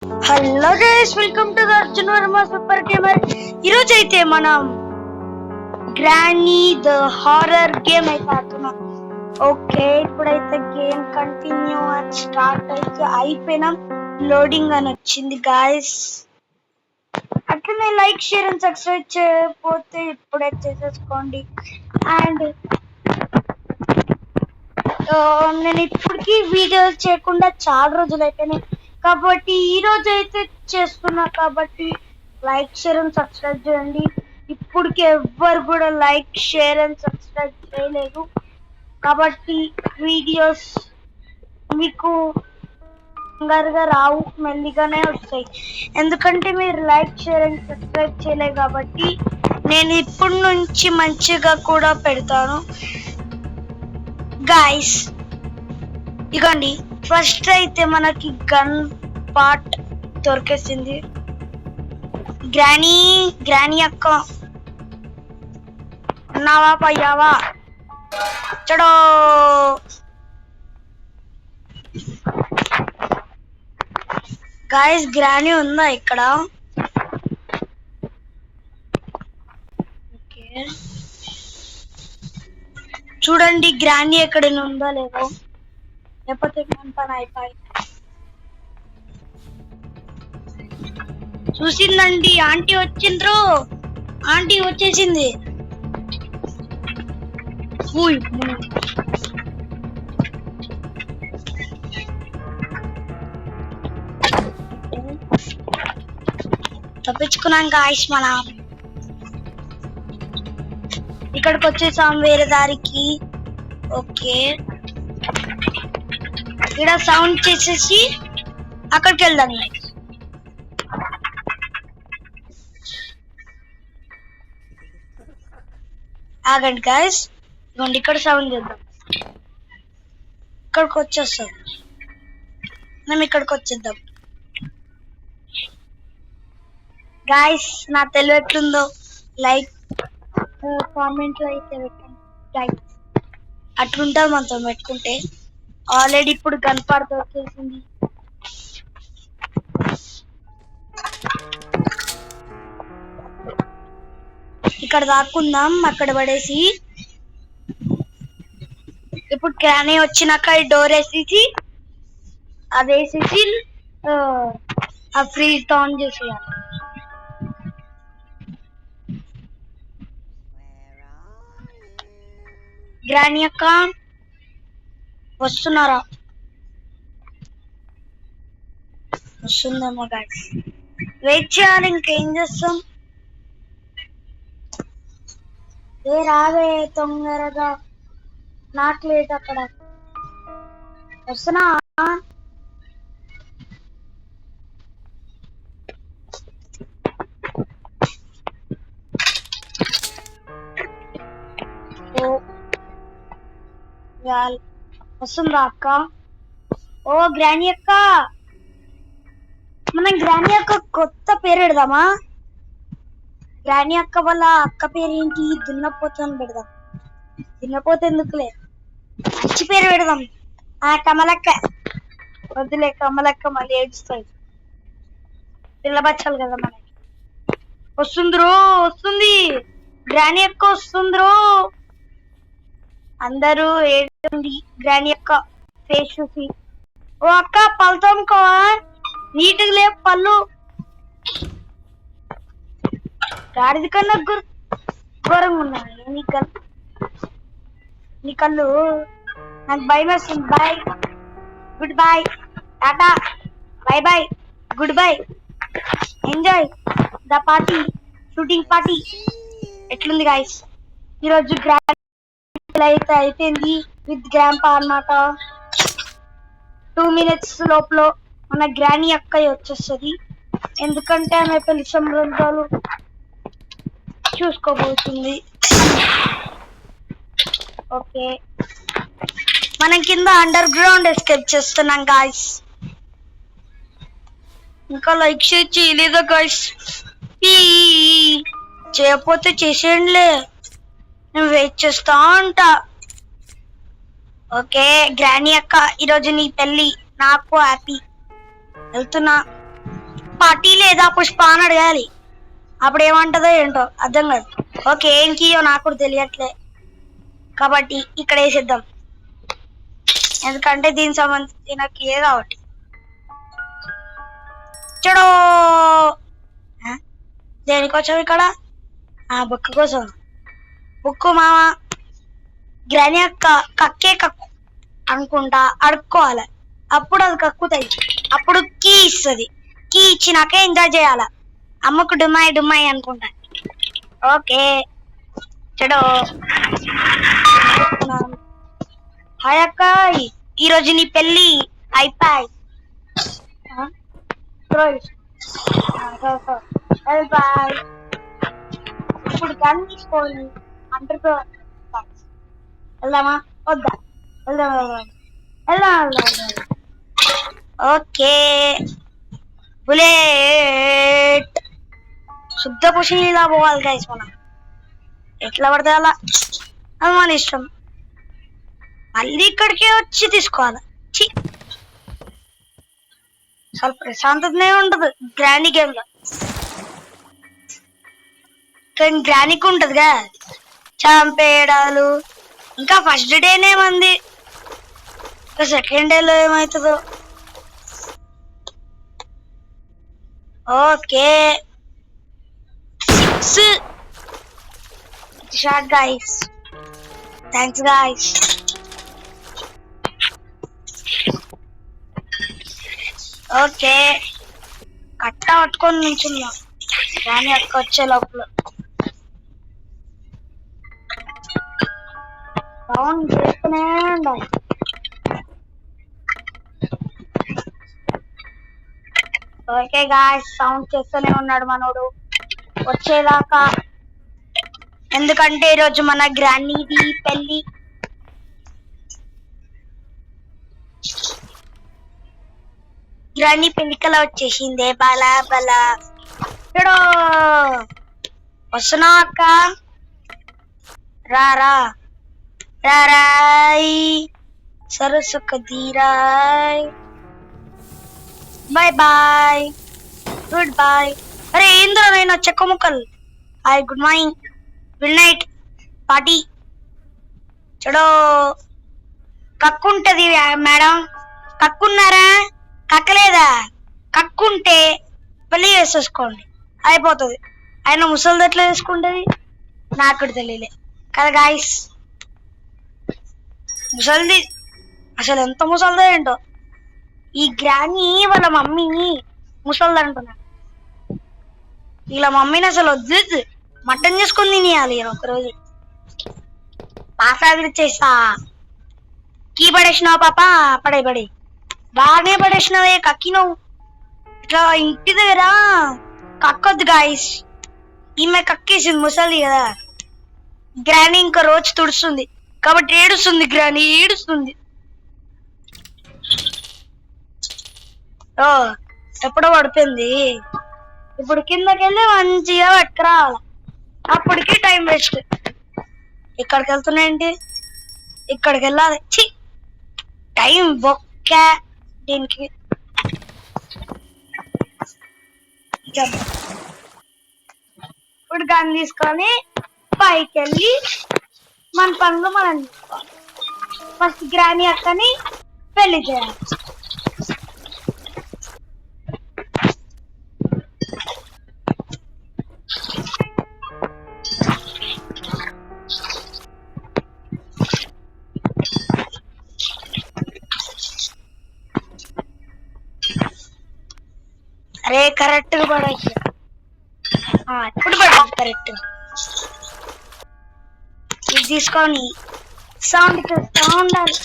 Hello guys, welcome to the Arjun Varma super gamer. ఈరోజు అయితే మనం గ్రానీ ద హారర్ గేమ్ అయితే ఆడుతున్నాం. ఓకే, ఇప్పుడైతే గేమ్ కంటిన్యూ అండ్ స్టార్ట్ అయితే అయిపోయినాం. లోడింగ్ అని వచ్చింది గాయస్. అట్లనే లైక్ షేర్ అండ్ సబ్స్క్రైబ్ చేయకపోతే ఇప్పుడే చేసేసుకోండి. అండ్ నేను ఇప్పటికీ వీడియోస్ చేయకుండా చాలా రోజులు అయిపోయినాయి కాబట్టి ఈ రోజు అయితే చేస్తున్నా. కాబట్టి లైక్ షేర్ అండ్ సబ్స్క్రైబ్ చేయండి. ఇప్పటికి ఎవ్వరు కూడా లైక్ షేర్ అండ్ సబ్స్క్రైబ్ చేయలేదు కాబట్టి వీడియోస్ మీకు తొందరగా రావు, మెల్లిగానే వస్తాయి. ఎందుకంటే మీరు లైక్ షేర్ అండ్ సబ్స్క్రైబ్ చేయలేదు కాబట్టి నేను ఇప్పటి నుంచి మంచిగా కూడా పెడతాను గాయస్. ఇగోండి, ఫస్ట్ అయితే మనకి గన్ పార్ట్ దొరికేసింది. గ్రానీ అక్క ఉన్నావా, పోయావా? చడో గాయస్, గ్రానీ ఉందా ఇక్కడ? ఓకే, చూడండి గ్రానీ ఎక్కడైనా ఉందా లేదో, లేకపోతే మన పని అయిపోయి. చూసిందండి, ఆంటీ వచ్చిండ్రు, ఆంటీ వచ్చేసింది. తప్పించుకున్నాం గాయస్. మనం ఇక్కడికి వచ్చేసాం వేరే దారికి. ఓకే, ఇక్కడ సౌండ్ చేసేసి అక్కడికి వెళ్దాం. ఆగండి గాయస్, ఇవ్వండి ఇక్కడ సౌండ్ చేద్దాం. ఇక్కడికి వచ్చేస్తాం, మనం ఇక్కడికి వచ్చేద్దాం. గాయస్, నా తెలివి ఎట్లుందో లైక్ కామెంట్ లో అయితే పెట్టండి గాయస్. అట్లుంటుంది మనతో పెట్టుకుంటే. ఆల్రెడీ ఇప్పుడు కనపడుతూ వచ్చేసింది. ఇక్కడ దాక్కుందాం, అక్కడ పడేసి. ఇప్పుడు క్రానీ వచ్చినాక ఈ డోర్ వేసేసి అది వేసేసి ఆ ఫ్రీజ్ ఆన్ చేసేయాలి. గ్రానీ అక్క వస్తున్నారా? వస్తుందేమో గాయస్, వెయిట్ చేయాలి. ఇంకేం చేస్తాం? ఏ రావే తొందరగా, నాకు లేదు అక్కడ. వస్తున్నా. వస్తుందా అక్క? ఓ గ్రానీ అక్క, మనం గ్రానీ అక్క కొత్త పేరు పెడదామా? గ్రానీ అక్క వాళ్ళ అక్క పేరు ఏంటి? దున్నపోతు అని పెడదాం. దున్నపోతు ఎందుకులే, మంచి పేరు పెడదాం. కమలక్క. వద్దులే, కమలక్క మళ్ళీ ఏడుస్తాయి. పిల్లబచ్చాలి కదా మనకి. వస్తుందిరో, వస్తుంది గ్రానీ అక్క, వస్తుందిరో. అందరూ ఏడుండి గ్రానీ అక్క ఫేస్ చూసి. ఓ అక్క, పళ్ళు తోముకోవా? నీట్గా లేవు పళ్ళు. గాడిది కన్నా ఘోరంగా ఉన్నాయి నీ కళ్ళు. నాకు భయం వస్తుంది. Bye, goodbye, tata, bye bye, goodbye. Enjoy the party, shooting party. ఎట్లుంది గాయస్? ఈరోజు గ్రాండ్ అయితే అయిపోయింది విత్ గ్రాంపా అన్నమాట. 2 minutes లోపల మన గ్రానీ అక్కయ్య వచ్చేస్తుంది. ఎందుకంటే ఆమె పెళ్లి సంబంధాలు చూసుకోబోతుంది. ఓకే, మనం కింద అండర్ గ్రౌండ్ ఎస్కేప్ చేస్తున్నాం గాయస్. ఇంకా లైక్ షేర్ చేయలేదా గాయస్? చేయకపోతే చేసేయండిలే, నేను వెయిట్ చేస్తా ఉంటా. ఓకే గ్రానీ అక్క, ఈరోజు నీ పెళ్ళి, నాకు హ్యాపీ. వెళ్తున్నా. పార్టీ లేదా పుష్ప అని అడగాలి. అప్పుడు ఏమంటదో ఏంటో అర్థం కాదు. ఓకే, ఏం కీయో నాకు కూడా తెలియట్లే కాబట్టి ఇక్కడ వేసేద్దాం, ఎందుకంటే దీనికి సంబంధించిన కీయే కాబట్టి. చూడో దేనికొచ్చావు ఇక్కడ? బుక్ కోసం. బుక్ మామ గ్రాని అక్క కక్కే కక్కు అనుకుంటా అడుక్కోవాలి, అప్పుడు అది కక్కుతాయి, అప్పుడు కీ ఇస్తుంది. కీ ఇచ్చినాక ఎంజాయ్ చేయాల. అమ్మకు డుమ్మాయి డుమ్మాయి అనుకుంటా. ఓకే చెడో. హాయ్ అక్క, ఈరోజు నీ పెళ్ళి అయిపోయి. బాయ్. ఇప్పుడు గన్ తీసుకోండి అంటూ వెళ్దామా? వద్దా? వెళ్దాం వెళ్దాం వెళ్దాం వెళ్దాం. ఓకే బుల్లెట్ శుద్ధ పుషి ఇలా పోవాలి గైస్. మనం ఎట్లా పడితే అలా, అది మన ఇష్టం. మళ్ళీ ఇక్కడికే వచ్చి తీసుకోవాలి. ಸ್ವಲ್ಪ ప్రశాంతతనే ఉండదు గ్రాండీ గేమ్ లో, కానీ గ్రానీకి ఉంటదిగా చంపేయడాలు. ఇంకా ఫస్ట్ డేనే మంది, సెకండ్ డేలో ఏమవుతుందో. Okay 6 shot guys. Thanks guys. Okay కట్ట పట్టుకొని నిల్చున్నా కానీ అక్క వచ్చే లోపల సౌండ్ చేస్తూనే ఉండాలి. ఓకే గాయ్స్, సౌండ్ చేస్తూనే ఉన్నాడు మనోడు వచ్చేదాకా, ఎందుకంటే ఈరోజు మన గ్రానీది పెళ్ళి. గ్రానీ పెళ్ళికలా వచ్చేసిందే బాలా బలా. ఎడో వస్తున్నా అక్క, రారా రారాయ్ సరసుక ధీరాయ్. Bye bye, goodbye. అరే ఏంద్రా నేను చెక్క ముక్కలు. Hi, good morning, good night party. చూడో కక్కుంటది మేడం, కక్కున్నారా? కక్కలేదా? కక్కుంటే పెళ్లి చేసేసుకోండి అయిపోతుంది. ఆయన ముసలిది ఎట్లా చేసుకుంటది నాకు తెలియలే కదా గాయస్. ముసలిది అసలు ఎంత ముసలిదో ఏంటో. ఈ గ్రాని వాళ్ళ మమ్మీ ముసలిది అంటున్నా, వీళ్ళ మమ్మీని అసలు వద్దు, మటన్ చేసుకొని తినేయాలి ఒకరోజు. పాసాగిరి చేస్తా. కీ పడేసినావు పాప? పడే బాగానే పడేసినావే, కక్కినావు. ఇట్లా ఇంటి దగ్గర కక్కొద్దు గాయస్. ఈమె కక్కేసింది ముసలి కదా. గ్రాని ఇంకా రోజు తుడుస్తుంది కాబట్టి ఏడుస్తుంది, గ్రాని ఏడుస్తుంది. ఓ ఎప్పుడో పడిపోయింది. ఇప్పుడు కిందకి వెళ్ళి మంచిగా పట్టుకురావాలి, అప్పటికి టైం వేస్ట్. ఇక్కడికి వెళ్తున్నాయండి, ఇక్కడికి వెళ్ళాలి. టైం బొక్క దీనికి. ఇప్పుడు గన్ తీసుకొని పైకి వెళ్ళి మన పనులు మనం తీసుకోవాలి. ఫస్ట్ గ్రాని అక్కని పెళ్లి చేయాలి. అరే కరెక్ట్ గా పడచ్చు, ఇప్పుడు పడచ్చు కరెక్ట్. ఇది తీసుకొని సౌండ్ చేస్తా ఉండాలి.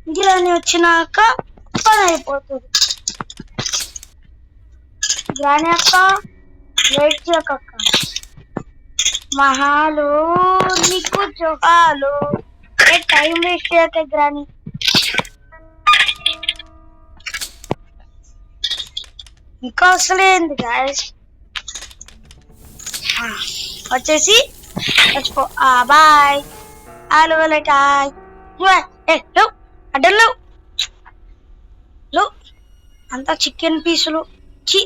ఇందులోని వచ్చినాక పని అయిపోతుంది. గ్రాని అక్క వెయిట్ చేయకక్క, మహాలు నీకు జోహాలు. టైం వేస్ట్ చేయక గ్రాని. ఇంకా వస్తలేదు గాయస్. వచ్చేసి వచ్చిపో. బాయ్. హలో అడ్డం లేవు. అంతా చికెన్ పీసులు. చి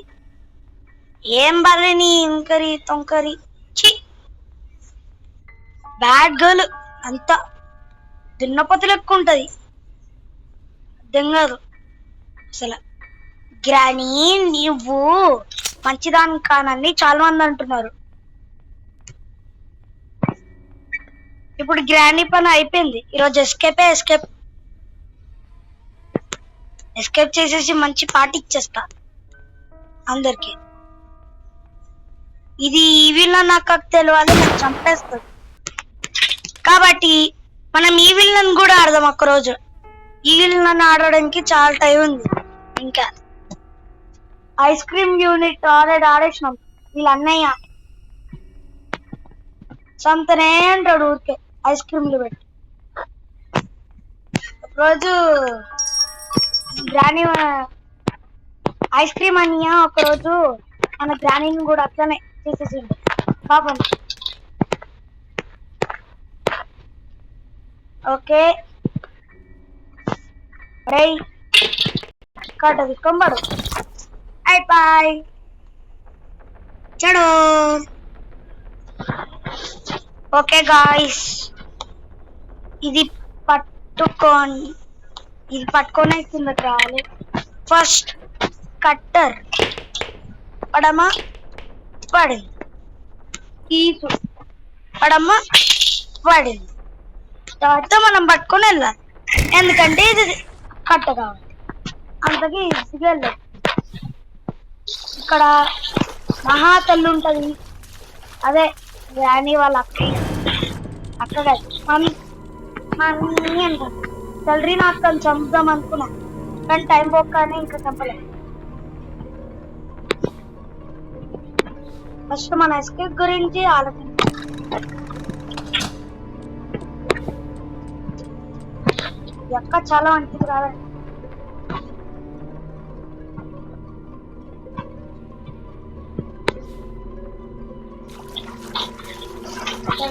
ఏం బాలేని ఇంకరి తొంకరి. చి బ్యాడ్ గర్ల్. అంతా దున్నపోతు లెక్క ఉంటది. దెంగదు అసలు. గ్రానీ నువ్వు మంచిదాని కానని చాలా మంది అంటున్నారు. ఇప్పుడు గ్రానీ పని అయిపోయింది. ఈరోజు ఎస్కేప్ చేసేసి మంచి పార్టీ ఇచ్చేస్తా అందరికి. ఇది ఈవిల్ నాకు తెలియాలి, నాకు చంపేస్తుంది. కాబట్టి మనం ఈవిల్ కూడా ఆడదాం ఒక్కరోజు. ఈవిల్ ఆడడానికి చాలా టైం ఉంది ఇంకా. ఐస్ క్రీమ్ యూనిట్ ఆల్రెడీ ఆడేసినాం. వీళ్ళ అన్నయ్య సంతనే అంటాడు ఊరికే ఐస్ క్రీమ్లు పెట్టి. ఒకరోజు గ్రానీ ఐస్ క్రీమ్ అన్నయ్య ఒకరోజు మన గ్రానీని కూడా అట్లనే చేసేసిండు పాపం. ఓకే రై కట్ట తీసుకొంబడు అయిపోయి చెడు. ఓకే గాయ్స్, ఇది పట్టుకొని కింద రావాలి. ఫస్ట్ కట్టర్ పడమా పడింది, తీసు పడమా పడింది. తర్వాత మనం పట్టుకొని వెళ్ళాలి, ఎందుకంటే ఇది కట్ట కావాలి. అంతకీ ఈజీగా వెళ్ళదు. ఇక్కడ మహాతల్లి ఉంటది, అదే రాణి వాళ్ళ అక్క కాదు మమ్మీ అంటారు. తల్లి నాకు తను చంపుదాం అనుకున్నా, కానీ టైం పోగానే ఇంకా చంపలేదు. ఫస్ట్ మన ఎస్కేప్ గురించి ఆలోచించాలి. ఎక్క చాలా మంచిది రాదండి.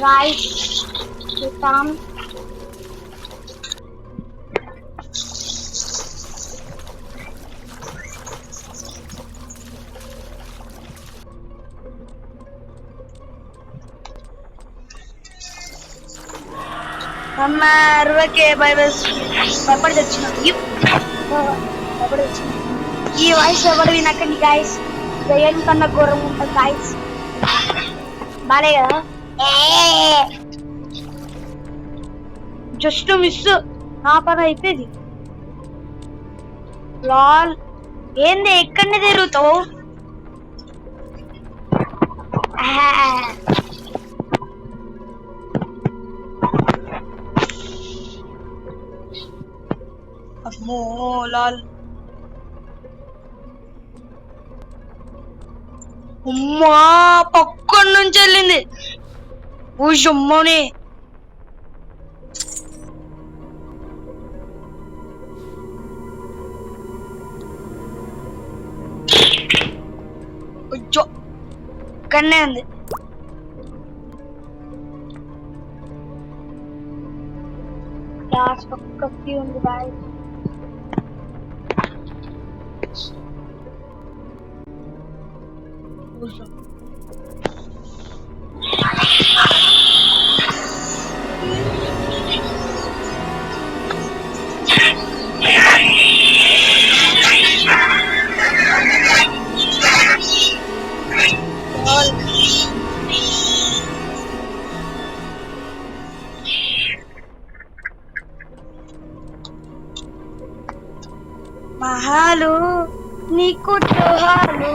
Guys, come. అమ్మా అరవకే భయపడి తెచ్చిన ఈ వాయిస్ ఎవరు వినకండి గాయస్. దయ్యం కన్నా ఘోరం ఉంటుంది గాయస్. బాలే కదా, జస్ట్ మిస్. నా పని అయిపోయింది. లాల్ ఏంది ఎక్కడనే తిరుగుతావు? అమ్మో లాల్, అమ్మా పక్కన నుంచి వెళ్ళింది. ఊషమ్మోని ఇక్కడనే ఉంది. లాస్ట్ ఒక్క ఉంది బాయ్. మహాలు నీకు జోహాలు.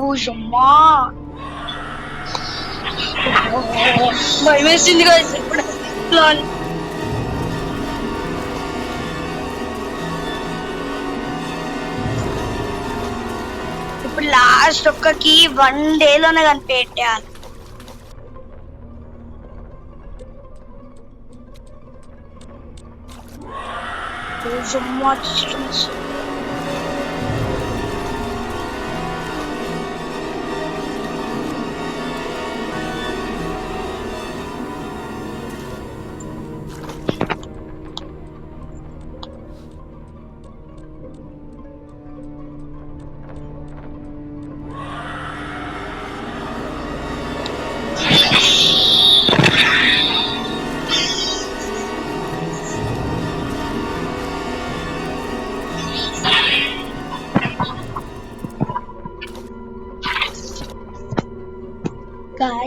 ఊషమ్మా భయం వేసింది కదా ఇప్పుడు. ఇప్పుడు లాస్ట్ ఒక్కకి 1 డేలోనే కనిపెట్టాలి. So much distance.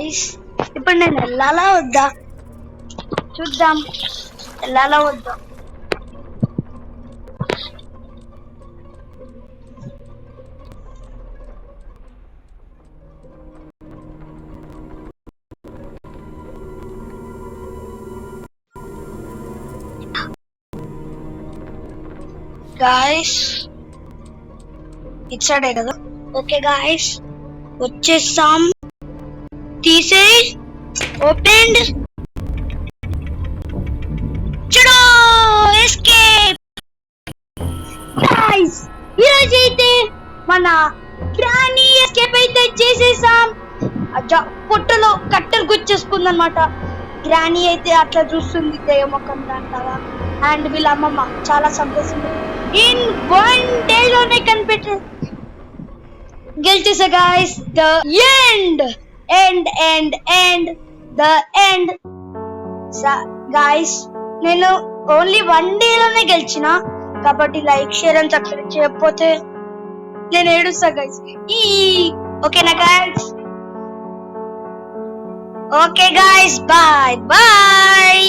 గాయస్ ఇప్పుడు నేను వెళ్ళాలా వద్దా చూద్దాం. వెళ్ళాలా వద్దా. గాయస్ ఇచ్చాడే కదా. ఓకే గాయస్ వచ్చేసాం. తీసే ఓపెన్ చూడు ఎస్కేప్. గాయ్స్ ఈరోజు అయితే మన గ్రానీ ఎస్కేప్ అయితే చేసేసాం. పొట్టలో కట్టెలు గుచ్చేసుకుందనమాట. గ్రానీ అయితే అట్లా చూస్తుంది దయ్యమొక్కం అంటారా. అండ్ వీళ్ళ అమ్మమ్మ చాలా సంతోషంగా ఇన్ 1 day లోనే కనిపెట్టి గెలిచేసా guys. The end end end end the end guys. నేను ఓన్లీ 1 day లోనే గెలిచిన కాబట్టి లైక్ షేర్ అండ్ సబ్స్క్రైబ్ చేయకపోతే నేను ఏడుస్తా గైస్. ఓకేనా guys? Okay guys bye bye.